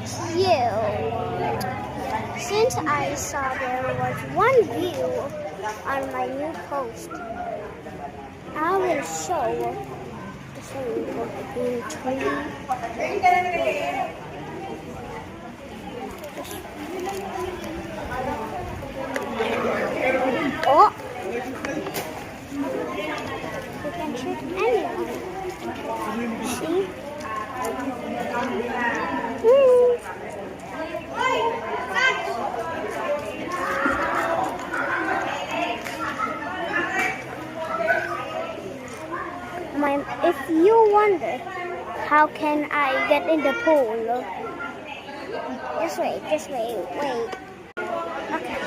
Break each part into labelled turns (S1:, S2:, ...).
S1: Thank you. Since I saw there was one view on my new post, I will show the swimming pool between tree. Oh! You can trick anyone. See? If you wonder how can I get in the pool, just wait, wait. Okay.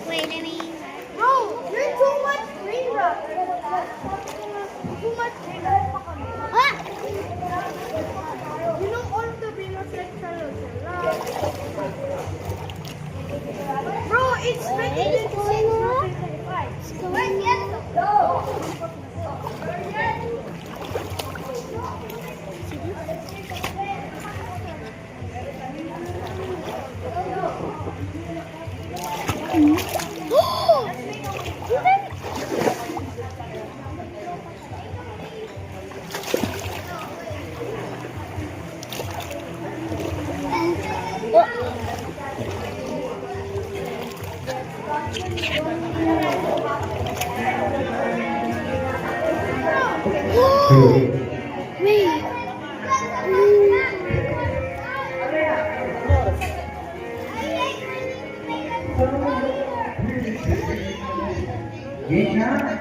S1: Wait, let me.
S2: Bro, you're too much green rock. Too much green rock.
S1: What?
S2: You know all of the green rocks like Bro, it's ready to Wait, yes, go.
S1: Wait.
S3: Yeah.